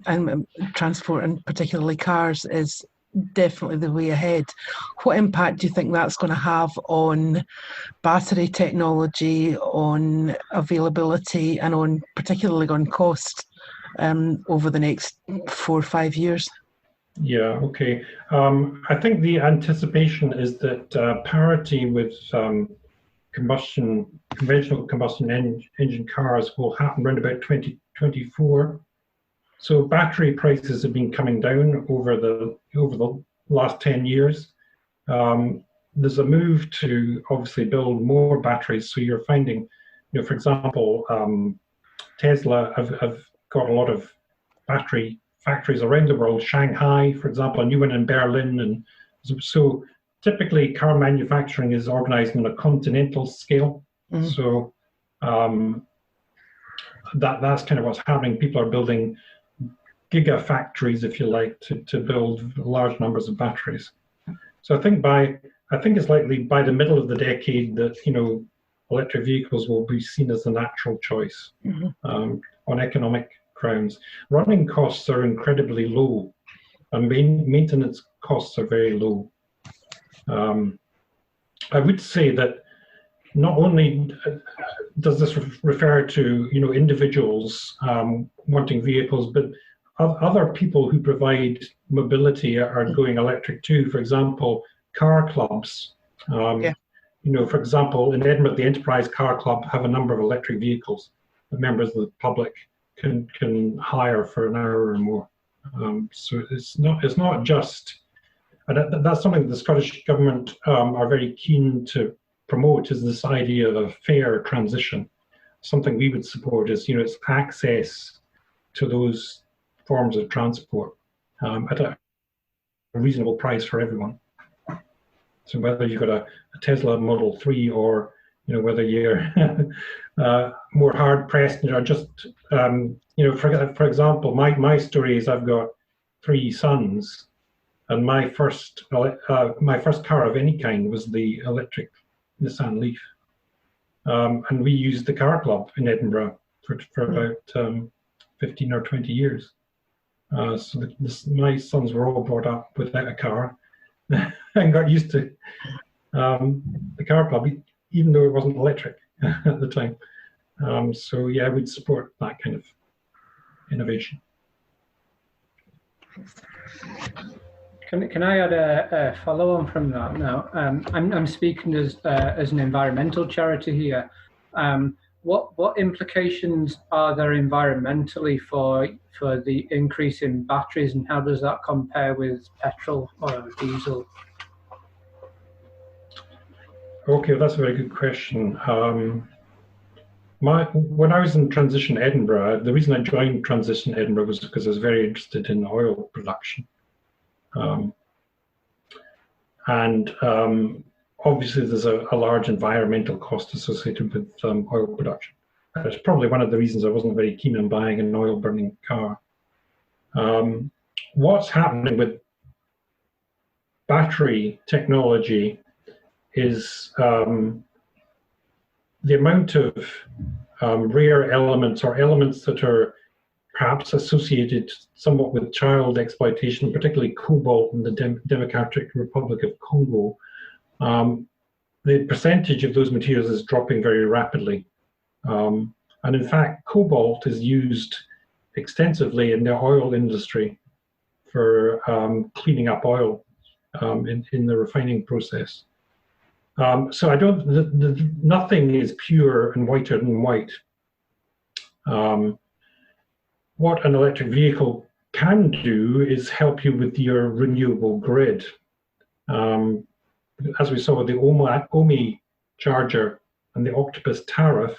and transport, and particularly cars, is definitely the way ahead. What impact do you think that's going to have on battery technology, on availability, and on particularly on cost over the next 4 or 5 years? Yeah, okay. I think the anticipation is that parity with conventional combustion engine cars will happen around about 2024. So battery prices have been coming down over the last 10 years. There's a move to obviously build more batteries. So you're finding, for example, Tesla have got a lot of battery factories around the world. Shanghai, for example, a new one in Berlin, and so typically car manufacturing is organized on a continental scale. Mm-hmm. So that's kind of what's happening. People are building gigafactories, if you like, to build large numbers of batteries. So I think it's likely by the middle of the decade that electric vehicles will be seen as the natural choice. Mm-hmm. On economic grounds. Running costs are incredibly low, and maintenance costs are very low. I would say that not only does this refer to individuals wanting vehicles, but other people who provide mobility are going electric too. For example, car clubs. For example, in Edinburgh, the Enterprise Car Club have a number of electric vehicles that members of the public can hire for an hour or more. So it's not just, and that's something the Scottish Government are very keen to promote, is this idea of a fair transition. Something we would support is it's access to those forms of transport at a reasonable price for everyone. So whether you've got a Tesla Model 3 or whether you're more hard pressed, just for example, my story is I've got 3 sons, and my first car of any kind was the electric Nissan Leaf, and we used the car club in Edinburgh for about 15 or 20 years. So my sons were all brought up without a car and got used to the car club, even though it wasn't electric at the time. So yeah, I would support that kind of innovation. Can I add a follow-on from that now? I'm speaking as an environmental charity here. What implications are there environmentally for the increase in batteries, and how does that compare with petrol or diesel? Okay, well, that's a very good question. When I was in Transition Edinburgh, the reason I joined Transition Edinburgh was because I was very interested in oil production. Obviously there's a large environmental cost associated with oil production. That's probably one of the reasons I wasn't very keen on buying an oil-burning car. What's happening with battery technology is the amount of rare elements or elements that are perhaps associated somewhat with child exploitation, particularly cobalt in the Democratic Republic of Congo. The percentage of those materials is dropping very rapidly. And in fact, cobalt is used extensively in the oil industry for cleaning up oil in the refining process. So nothing is pure and whiter than white. What an electric vehicle can do is help you with your renewable grid. As we saw with the Ohme charger and the Octopus tariff,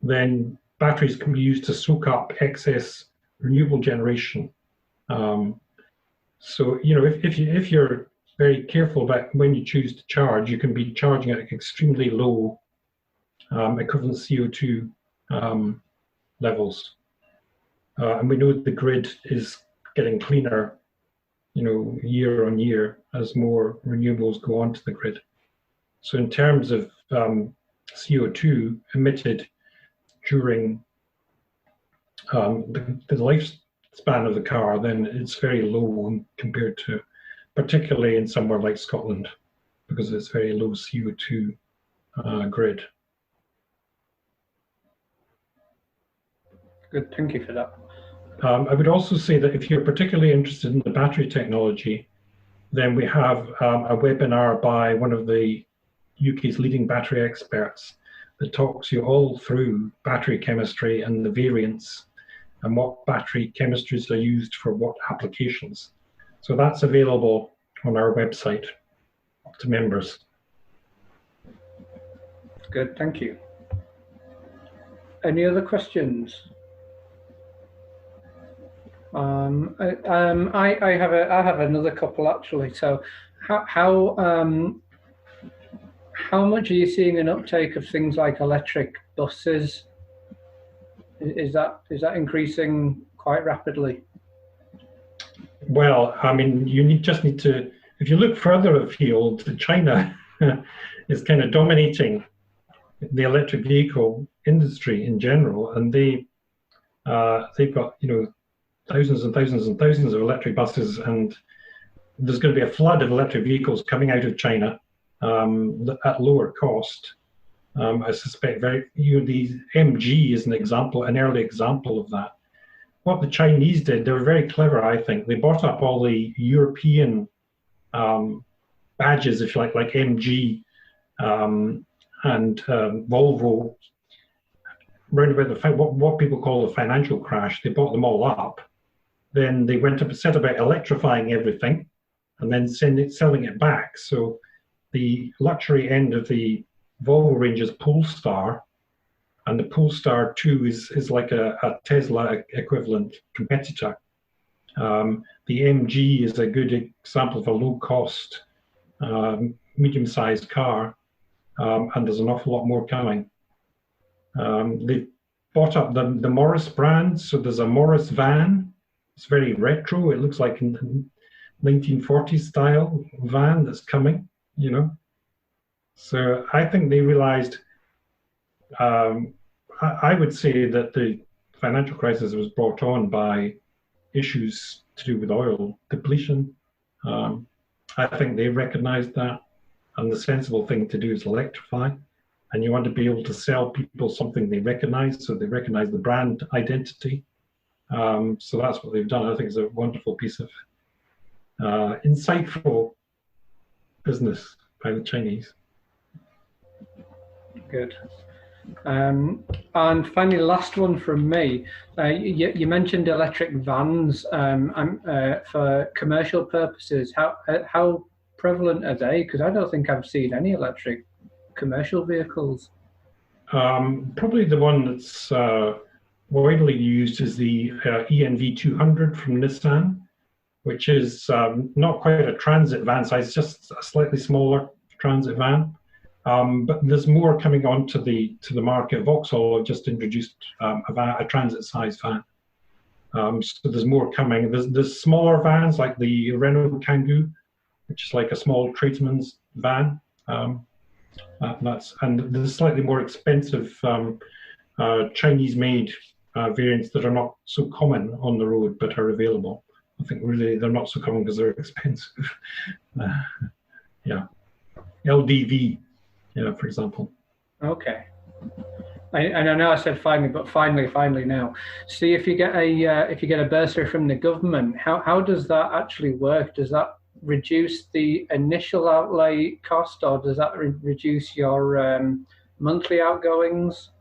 then batteries can be used to soak up excess renewable generation. So, you know, if you're very careful about when you choose to charge, you can be charging at extremely low equivalent CO2 levels. And we know the grid is getting cleaner, you know, year on year as more renewables go onto the grid. So in terms of CO2 emitted during the lifespan of the car, then it's very low compared to, particularly in somewhere like Scotland, because it's very low CO2 grid. Good, thank you for that. I would also say that if you're particularly interested in the battery technology, then we have a webinar by one of the UK's leading battery experts that talks you all through battery chemistry and the variants and what battery chemistries are used for what applications. So that's available on our website to members. Good, thank you. Any other questions? I have another couple actually. So, how much are you seeing an uptake of things like electric buses? Is that increasing quite rapidly? Well, I mean, you just need to. If you look further afield, China is kind of dominating the electric vehicle industry in general, and they've got, you know, thousands and thousands and thousands of electric buses, and there's going to be a flood of electric vehicles coming out of China at lower cost. I suspect the MG is an example, an early example of that. What the Chinese did, they were very clever, I think. They bought up all the European badges, if you like MG and Volvo, round about what people call the financial crash. They bought them all up. Then they set about electrifying everything and then selling it back. So the luxury end of the Volvo range is Polestar, and the Polestar 2 is like a Tesla equivalent competitor. The MG is a good example of a low-cost, medium-sized car, and there's an awful lot more coming. They've bought up the Morris brand, so there's a Morris van. It's very retro. It looks like a 1940s style van that's coming, you know. So I think they realized, I would say that the financial crisis was brought on by issues to do with oil depletion. I think they recognized that, and the sensible thing to do is electrify. And you want to be able to sell people something they recognize, so they recognize the brand identity. So that's what they've done. I think it's a wonderful piece of insightful business by the Chinese. Good. And finally, last one from me. You mentioned electric vans for commercial purposes. How prevalent are they? Because I don't think I've seen any electric commercial vehicles. Probably the one that's widely used is the ENV 200 from Nissan, which is not quite a transit van size, just a slightly smaller transit van. But there's more coming on to the market. Vauxhall have just introduced a transit-sized van. So there's more coming. There's smaller vans like the Renault Kangoo, which is like a small tradesman's van. And there's slightly more expensive Chinese-made variants that are not so common on the road but are available. I think really they're not so common because they're expensive. Yeah, LDV, for example. Okay. And I know I said finally, but finally now. See, if you get a bursary from the government, how does that actually work? Does that reduce the initial outlay cost, or does that reduce your monthly outgoings?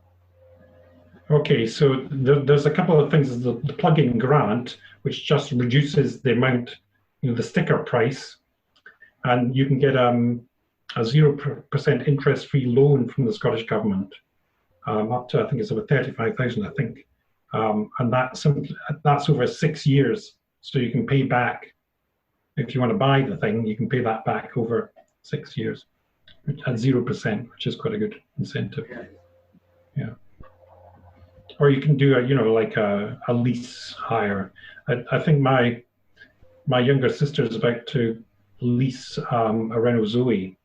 Okay, so there's a couple of things. The plug-in grant, which just reduces the amount, the sticker price, and you can get a 0% interest-free loan from the Scottish government, up to, I think it's over 35,000, I think, and that's over 6 years, so you can pay back. If you want to buy the thing, you can pay that back over 6 years at 0%, which is quite a good incentive. Yeah. Or you can do like a lease hire. I think my younger sister is about to lease a Renault Zoe.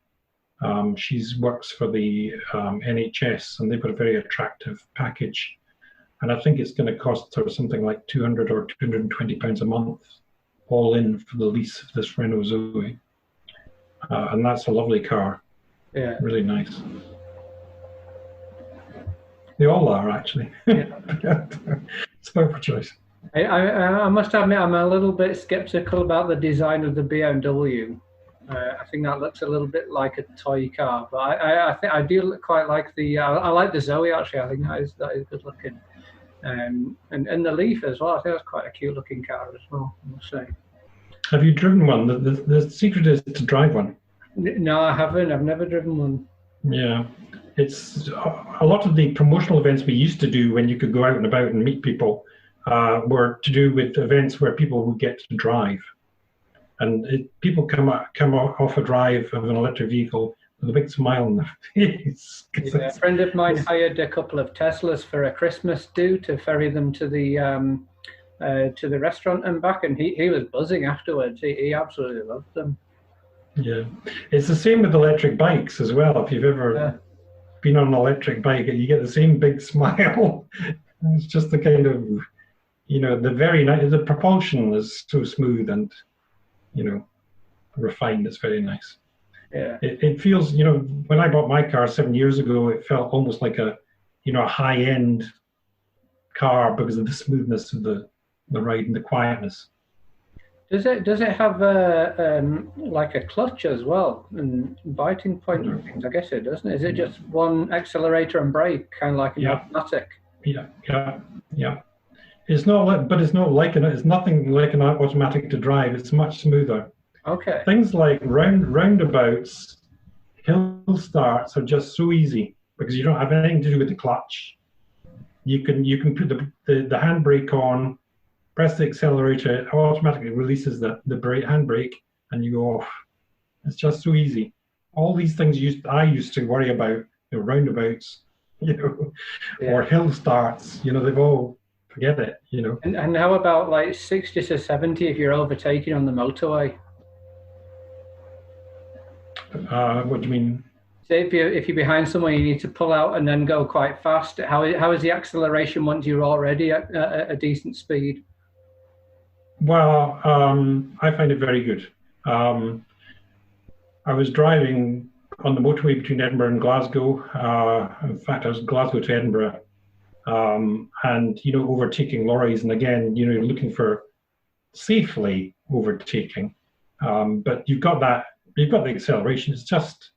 She works for the NHS, and they've got a very attractive package. And I think it's going to cost her something like £200 or £220 a month, all in for the lease of this Renault Zoe. And that's a lovely car. Yeah. Really nice. They all are, actually. Yeah. It's about for choice. I must admit, I'm a little bit skeptical about the design of the BMW. I think that looks a little bit like a toy car, but I think I do quite like I like the Zoe, actually. I think that is good looking, and the Leaf as well. I think that's quite a cute looking car as well, I must say. Have you driven one? The secret is to drive one. No, I haven't. I've never driven one. Yeah, it's a lot of the promotional events we used to do when you could go out and about and meet people were to do with events where people would get to drive, and people come off a drive of an electric vehicle with a big smile on their face. Yeah, a friend of mine hired a couple of Teslas for a Christmas do to ferry them to the restaurant and back, and he was buzzing afterwards. He absolutely loved them. Yeah, it's the same with electric bikes as well. If you've ever been on an electric bike, you get the same big smile. It's just the kind of, the propulsion is so smooth and, refined. It's very nice. Yeah. It feels, when I bought my car 7 years ago, it felt almost like a high-end car because of the smoothness of the ride and the quietness. Does it have like a clutch as well and biting point and things? I guess it doesn't. Is it just one accelerator and brake, kind of like an automatic? Yeah. It's nothing like an automatic to drive. It's much smoother. Okay. Things like roundabouts, hill starts are just so easy because you don't have anything to do with the clutch. You can put the handbrake on, press the accelerator, it automatically releases the handbrake, and you go off. It's just so easy. All these things I used to worry about, roundabouts, or hill starts, they've all, forget it, And how about like 60 to 70 if you're overtaking on the motorway? What do you mean? So if you're behind someone, you need to pull out and then go quite fast. How is the acceleration once you're already at a decent speed? Well, I find it very good. I was driving on the motorway between Edinburgh and Glasgow. In fact, I was Glasgow to Edinburgh, and overtaking lorries. And again, you're looking for safely overtaking, but you've got the acceleration. It's just,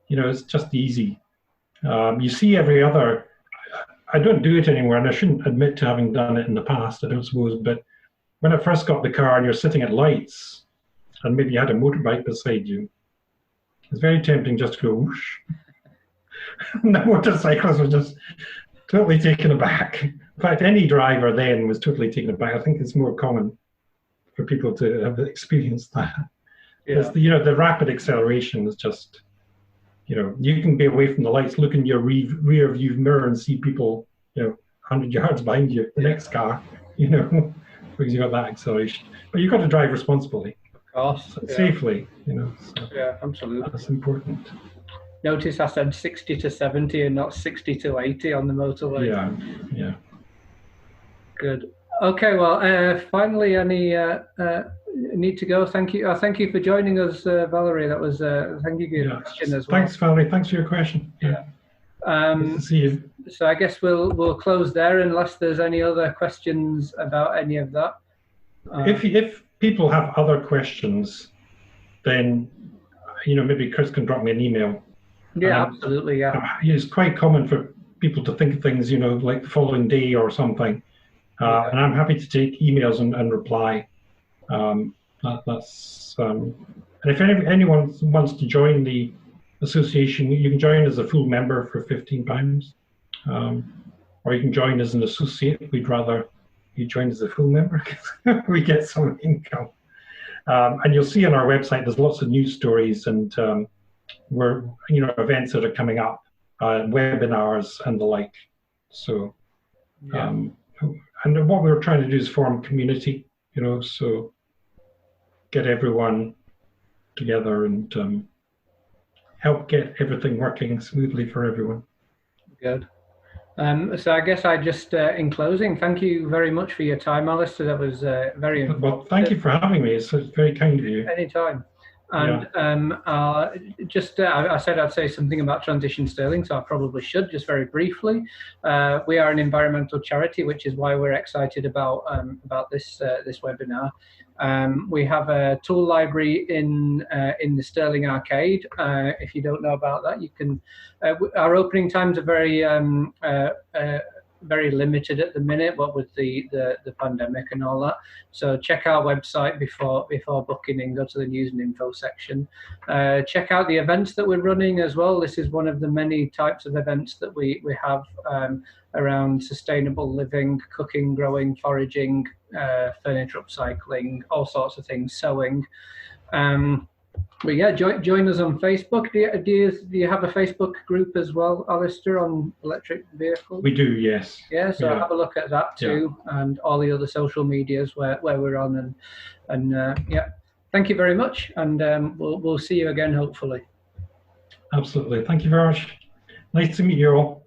it's just easy. You see every other. I don't do it anymore, and I shouldn't admit to having done it in the past. I don't suppose, but when I first got the car and you're sitting at lights and maybe you had a motorbike beside you, it's very tempting just to go whoosh. And the motorcyclists were just totally taken aback. In fact, any driver then was totally taken aback. I think it's more common for people to have experienced that. Yeah. The rapid acceleration is just, you can be away from the lights, look in your rear view mirror and see people, 100 yards behind you, the next car, because you got that acceleration. But you've got to drive responsibly. Of course. Safely, So yeah, absolutely. That's important. Notice I said 60 to 70 and not 60 to 80 on the motorway. Yeah. Good. Okay, well, finally, I need to go. Thank you. Thank you for joining us, Valerie. That was thank you for your question as well. Thanks, Valerie. Thanks for your question. Yeah. Good to see you. So I guess we'll close there unless there's any other questions about any of that. If people have other questions, then maybe Chris can drop me an email. Yeah, absolutely. Yeah. It's quite common for people to think of things, you know, like the following day or something. And I'm happy to take emails and reply. And if anyone wants to join the association, you can join as a full member for £15, or you can join as an associate. We'd rather you join as a full member because we get some income. And you'll see on our website there's lots of news stories and events that are coming up, webinars and the like. So, and what we're trying to do is form community, you know, so get everyone together and help get everything working smoothly for everyone. Good. So I guess I just, in closing, thank you very much for your time, Alistair. That was very informative. Well, thank you for having me. It's very kind of you. Anytime. And I said I'd say something about Transition Sterling, so I probably should, just very briefly. We are an environmental charity, which is why we're excited about this webinar. We have a tool library in the Sterling Arcade. If you don't know about that, you can. Our opening times are very limited at the minute, what with the pandemic and all that. So check our website before booking in. Go to the news and info section. Check out the events that we're running as well. This is one of the many types of events that we have around sustainable living, cooking, growing, foraging, furniture upcycling, all sorts of things, sewing. But yeah, join us on Facebook. Do you have a Facebook group as well, Alistair, on electric vehicles? We do, yes. Yeah, so have a look at that too, and all the other social medias where we're on, and yeah, thank you very much, and we'll see you again hopefully. Absolutely, thank you very much. Nice to meet you all.